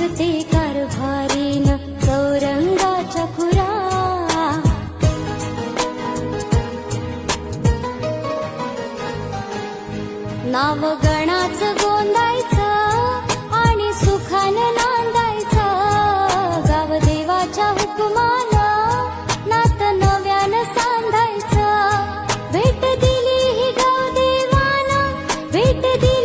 दिसते कारभारीन चौरंगाच्या खुरा. नाव गणाच गोंदायचं आणि सुखानं नांदायचं. गाव देवाच्या हुकुमानं नात नव्यानं सांधायचं. भेट दिली ही गाव देवानं, भेट दिली